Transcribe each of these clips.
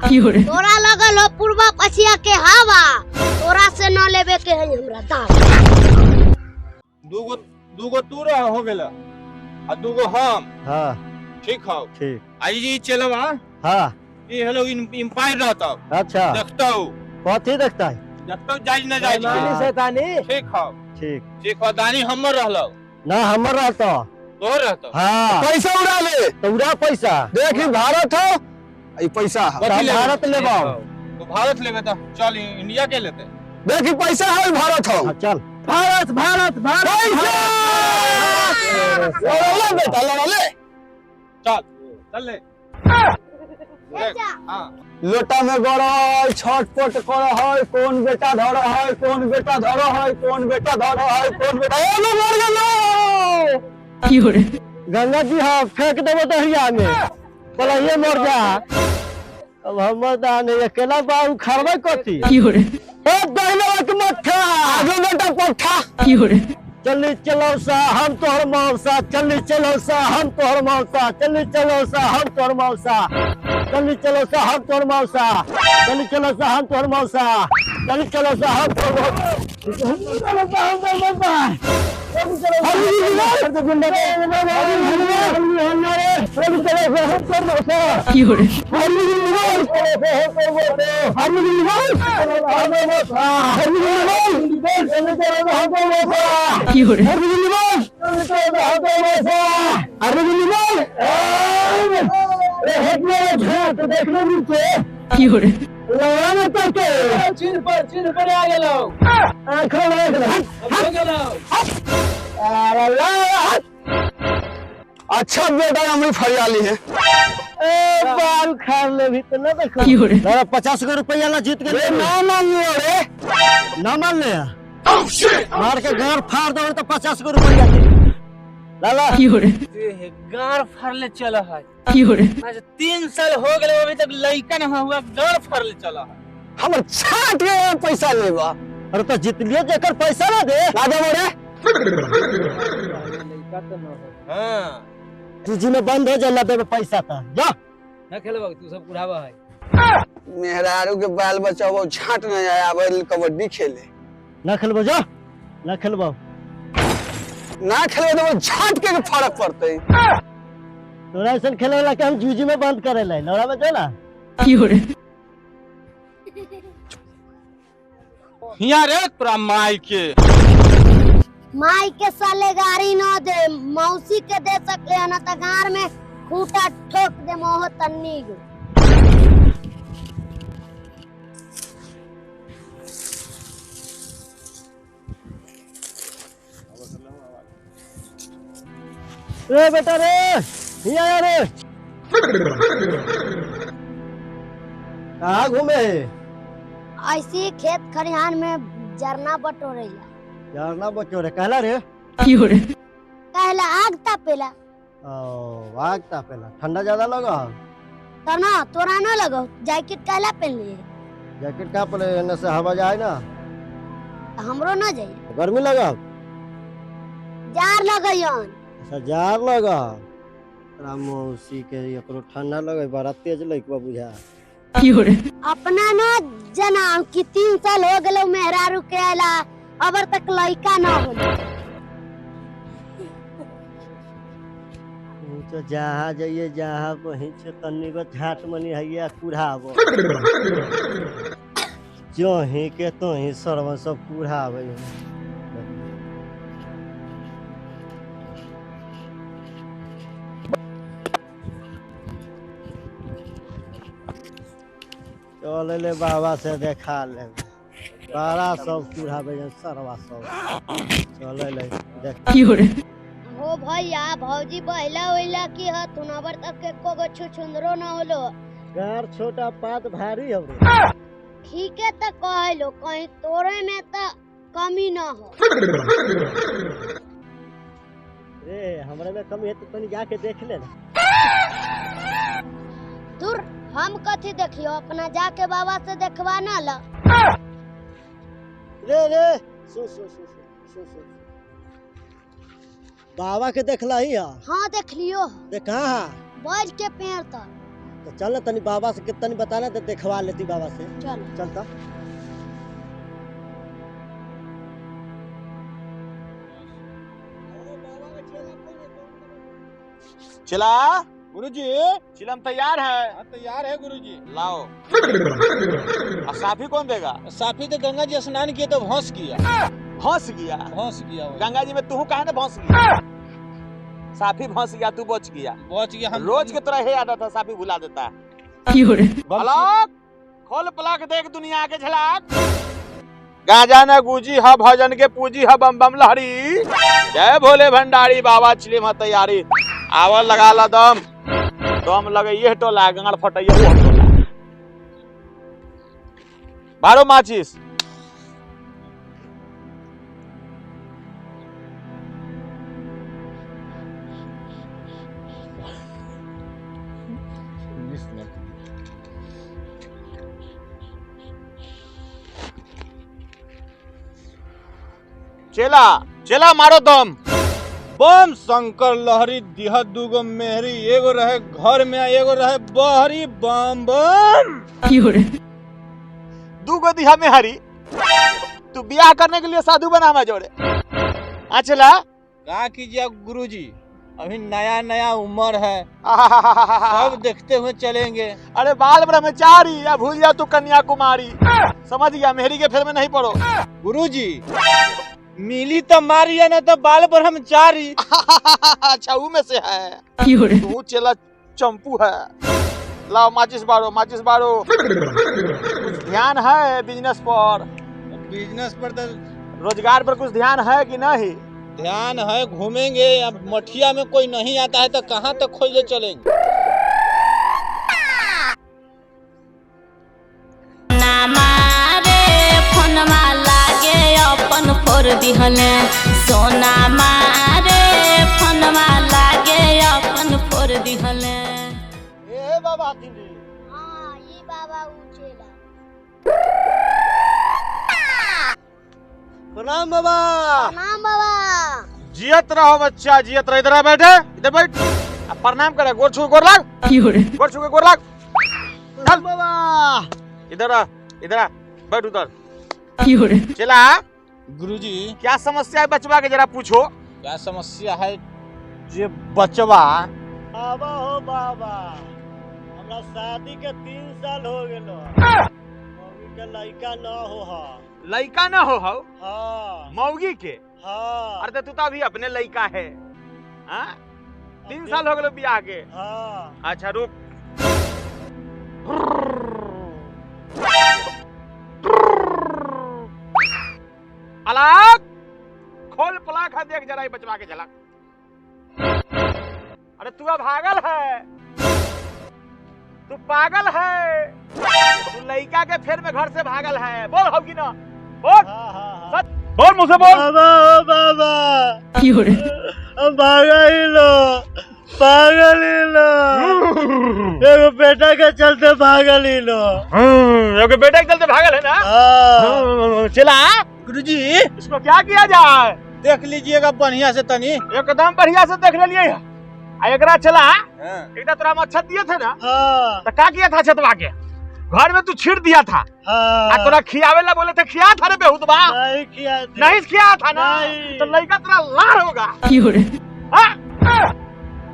तोरा लगल हो पूर्वा पछिया के हवा, तोरा से न लेबे के है हमरा दाल। दूगो तू रह हो गेला आ दूगो हम। हाँ ठीक हो ठीक। आई जी चलवा। हाँ ये हेलो इंपायर रहता। अच्छा देखता हूँ कथी देखता है? देखता जायज न जायज शैतानी। ठीक हो ठीक ठीक हो। दानी हमर रहलो ना हमर रहता। तो रहता। हाँ पैसा उड़ा ले तो उड़ा पैसा देखी भारत हो ई पैसा है। हम भारत लेबा। तो भारत लेबे तो चल इंडिया के लेते। देखी पैसा है भारत हो। हाँ, चल भारत भारत भारत लड़ा बेटा लड़ा ले। चल चल ले। हाँ लोटा में गड़ा है छटपट कर है कौन बेटा धर है कौन बेटा धर है कौन बेटा धर है कौन बेटा ए मर गेलो। गंगा जी हाँ फेंक देबो दरिया में बोला ये मर जा। अब हमर दान अकेला बाबू खरबे कथी। ए दहिना के मठा आगे बेटा पट्ठा चली चलो सा हम तोहर मौसा चली चलो सा हम तोहर मौसा चली चलो सा हम तोहर मौसा चली चलो सा हम तोहर मौसा चली चलो सा हम तोहर मौसा चली चलो सा हम तोहर चिन पर आ गेलो आंखों अच्छा बेटा हमारी फरियाली है। बाल खा ले भी तो ना देखो 50 रुपया ला जीत गए ना मांगियो रे ना मान ले मार के घर फाड़ दो तो 50 रुपया दे लाला गार फाड़ले चला है। आज 3 साल हो गए अभी तक लड़का न हुआ गार फाड़ले चला है। हमर छाट के पैसा लेबा। अरे तो जीत लियो जेकर पैसा ना दे ना दे मोरे हाँ जी में बंद हो जाला दे पैसा था जा ना खेलबा तू सब बुढ़ावा है। मेहरारू के बाल बच्चा वो छाट न आया बैल कबड्डी खेले ना खेलबो जा ना खेलबो ना खेले तो वो छाट के फर्क पड़ते। तोरा ऐसा खेले वाला के हम जूजी में बंद करे ला लड़ा में जाला हिया रे तोरा माई के साले गाड़ी न दे मौसी के दे सकले न त गार में खूंटा ठोक दे मोह तन्नी गो। रे बेटा रे हिया रे कहाँ घूमे ऐसी खेत खरिहान में जरना बटोरेला यारना बच्चो रे कहला रे कहला आग तापेला ओ आग तापेला ठंडा ज्यादा लगा तो ना तोरा न लगो जैकेट कहला पहन लिए जैकेट का पले एने से हवा जाए ना हमरो न जाई गर्मी लगा जार लगयन अच्छा जार लगा तोरा मौसी के एकरो ठंडा लगे बड़ा तेज लइकवा बुझा अपना न जना कि 3 साल हो गेलो मेहरारू के आला अब तक लइका न होले। तो जहाँ जाइए जहाँ वहीं से तन्नी को झाट मनी है कुढ़ाव जो ही के तो ही सर्व सब कुढ़ाव चल ले बाबा से देखा ले बड़ा सब कुढ़ावे सरवा सब चल ले देख हो भैया भौजी बहला ओइला की ह तुनाबर तक के कोगो छुछुंदरो न होलो गार छोटा पात भारी हवे ठीक है त कहलो कहीं तोरे में त कमी न हो। रे हमरे में कमी है तो तनी जाके देख ले ना। दूर हम कथी देखियो अपना जाके बाबा से देखवा ना ला। रे सो बाबा के देखला ही है हाँ देख लियो ते कहाँ बज के पेड़ तर तो चल ना तनी बाबा से कितनी बताना तो देखवा लेती बाबा से। चल चलता चिला गुरुजी, चिलम तैयार है। तैयार है गुरुजी। लाओ। और साफी कौन देगा? साफी तो गंगा जी स्नान किए तो भौंस किया। भौंस गया? भौंस किया वो। गंगा जी में तू काहे ना भौंस गया? साफी भौंस गया, तू बच गया। बच गया। हम रोज के तरह हे आदत है, साफी भुला देता है। बम- खोल पलक देख दुनिया के झलक। गाजा न गूजी ह भजन के पूजी ह बम बम लहरी। जय भोले भंडारी बाबा चिलिम ह तैयारी। आवल लगा ला दम। दम लगे ये टोला गाड़ फटैया वो टोला। बारो माचिस। चेला चेला मारो दम। बम शंकर लहरी दिह दुगो मेहरी, एगो रहे घर में एगो रहे बहरी। बम बम। दूगो दिहा में हरी। तू ब्याह करने के लिए साधु बना मैं जोड़े। चला क्या कीजिए गुरुजी, अभी नया नया उम्र है, सब देखते हुए चलेंगे। अरे बाल ब्रह्मचारी या भूल जा तू कन्याकुमारी। समझ गया, मेहरी के फेर में नहीं पड़ो। गुरुजी मिली तो मारी है ना तो बाल ब्रह्मचारी। अच्छा वो में से है। तू चला चंपू है। लाओ माचिस बारो, माचिस बारो। कुछ ध्यान है बिजनेस पर? बिजनेस पर तो रोजगार पर कुछ ध्यान है कि नहीं? ध्यान है, घूमेंगे। अब मठिया में कोई नहीं आता है तो कहाँ तक खोजे चलेंगे। दिहने सोना मारे फनमा लागे अपन फोर दिहने। ए बाबा तिंदी। हाँ ये बाबा उचेला। प्रणाम बाबा। प्रणाम बाबा। जियत रहो बच्चा, जियत रहो। इधर आ बैठे, इधर बैठ। अब प्रणाम करे, गोर छू गोर लाग। गोर छू के गोर लाग। चल बाबा। इधर आ, इधर आ, बैठ उधर। चला गुरुजी क्या समस्या है बचवा के जरा पूछो। क्या समस्या है? जे बचवा बाबा हो बाबा, हमरा शादी के 3 साल हो गेलो। मौगी के लड़का न हो हा। लड़का न हो हाउ? हाँ मौगी के? हाँ अरे तू तो अभी अपने लड़का है। हाँ 3 साल हो गए बियाह के। हाँ। अच्छा रुक। अलग खोल पलाख है, देख जरा ये बचवा के झलक। अरे तू अब भागल है, तू पागल है, तू लड़का के फेर में घर से भागल है। बोल हो कि ना बोल? सच बोल, मुझसे बोल। बाबा हो बाबा, हम पागल ही लो, पागल ही लो। एगो बेटा के चलते पागल ही लो। एगो बेटा के चलते भागल है ना? हाँ। चला गुरुजी इसको क्या किया जाए? देख लीजिएगा बढ़िया से तनी। एकदम बढ़िया से देख लिए। एकरा चला एक तोरा मच्छर दिए थे ना, हाँ। तो क्या किया था? छतवा के घर में तू छीट दिया था। हाँ। तोरा खियावे ला बोले थे, खिया था रे बेहुदबा? नहीं किया था। नहीं खिया था ना? नहीं। तो लड़का तेरा लार होगा।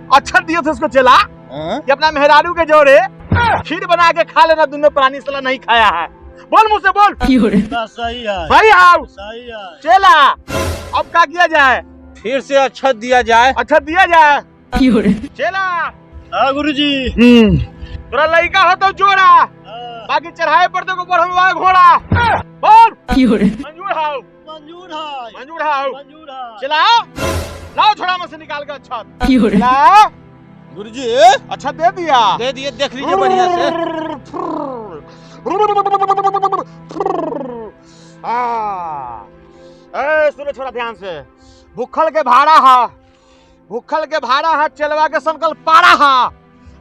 अच्छा दिए थे उसको चला कि अपना मेहरारू के जोड़े खीर बना के खा लेना। दोनों प्राणी सला नहीं खाया है। बोल मुझसे बोल। सही है। सही है सही है। चला अब क्या किया जाए? फिर से अच्छा दिया जाए। अच्छा दिया जाए। चला हाँ गुरुजी। तोरा लड़का हो तो जोड़ा, हाँ। बाकी चढ़ाए पर तो बढ़वा घोड़ा। बोल मंजूर हाउ? मंजूर है। मंजूर हाउ? मंजूर है। चलाओ लाओ छोड़ा में से निकाल के अच्छा चला। गुरुजी अच्छा दे दिया। दे दिए, देख लीजिए बढ़िया से। सुनो छोड़ा ध्यान से। भूखल के भाड़ा हा, भूखल के भाड़ा हा, चलवा के संकल्प पारा हा।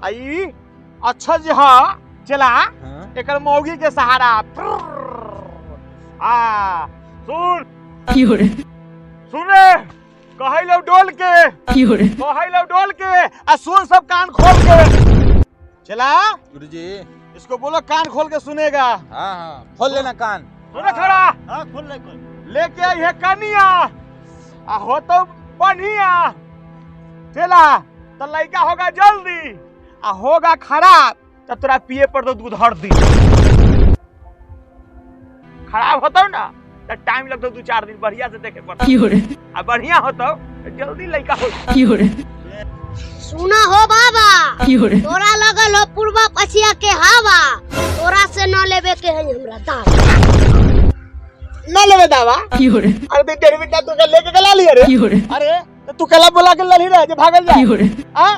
आई अच्छा जी हा चला एक मौगी के सहारा। सुन सुने कहे लो डोल के, कहे लो डोल के। सुन सब कान खोल के। चला गुरुजी। इसको बोलो कान खोल के सुनेगा। हाँ हाँ खोल लेना कान। सुने खड़ा हाँ खोल ले खोल। लेके आई है कनिया आ हो तो बढ़िया। चला तो लड़का होगा जल्दी आ होगा खराब तो तोरा पिए पर तो दूध हर दी। खराब होता ना तो टाइम लगता 2-4 दिन बढ़िया से देखे पड़ता आ बढ़िया होता तो जल्दी लड़का हो। सुना हो बाबा तोरा लगल हो पूर्वा पछिया के हवा तोरा से न लेबे के है हमरा दावा। न लेवे दावा। अरे तो 1.5 मिनट तू लेके गला लिया रे। अरे तो तू कला बोला के लड़ी रहे जे भागल जा। हां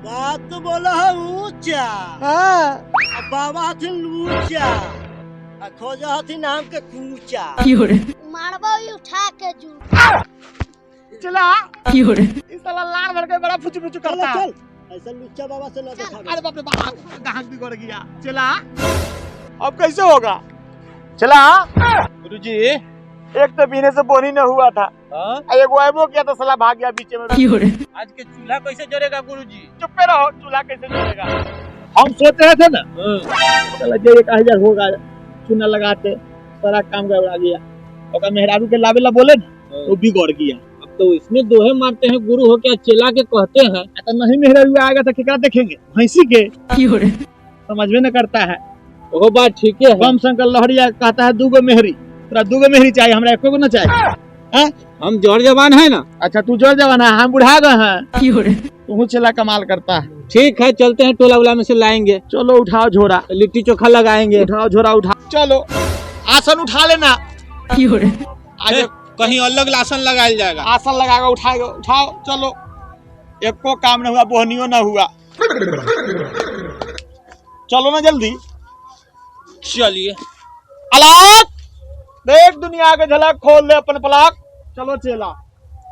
बात तो बोला है ऊंचा। हां अब बाबा हथिन ऊंचा आ खोजा हथिन नाम के कूचा। मारबो ई उठा के जू। चला इस साला लाल भर के बड़ा फुचू फुचू चल करता है। चल ऐसा लुच्चा बाबा से ना देखा। अरे बाप रे बाप गाहक बिगड़ गया। चला अब कैसे होगा। चला गुरुजी। एक तो बीने से बोनी न हुआ था एक वाइबो किया तो साला भाग गया बीच में। आज के चूल्हा कैसे जलेगा गुरुजी? चुप रहो चूल्हा कैसे जलेगा। हम सोच रहे थे ना चला जे 1000 होगा चूना लगाते सारा काम गड़बड़ा गया। ओका मेहरारू के लावेला बोले ना वो बिगड़ गया। अब तो इसमें दोहे मारते हैं गुरु हो क्या चेला के कहते हैं। तो नहीं मेहरारू आएगा तो केकरा देखेंगे भैंसी के। समझ में न करता है। वो बात ठीक है। बम शंकर लहरिया कहता है 2 मेहरी तोरा 2 मेहरी चाहिए हमरा 1 न चाहिए। हम जोर जवान है ना। अच्छा तू जोर जवान है हम बुढ़ा गए हैं। तू चला कमाल करता है। ठीक है चलते हैं टोला उला में से लाएंगे। चलो उठाओ झोरा लिट्टी चोखा लगाएंगे। उठाओ झोरा उठा। चलो आसन उठा लेना। आज कहीं अलग आसन लगाया जाएगा। आसन लगाएगा उठाएगा उठाओ। चलो एको काम न हुआ बोहनियो न हुआ। चलो ना जल्दी। चलिए अलग देख दुनिया के झलक खोल दे अपन पलक। चलो चेला।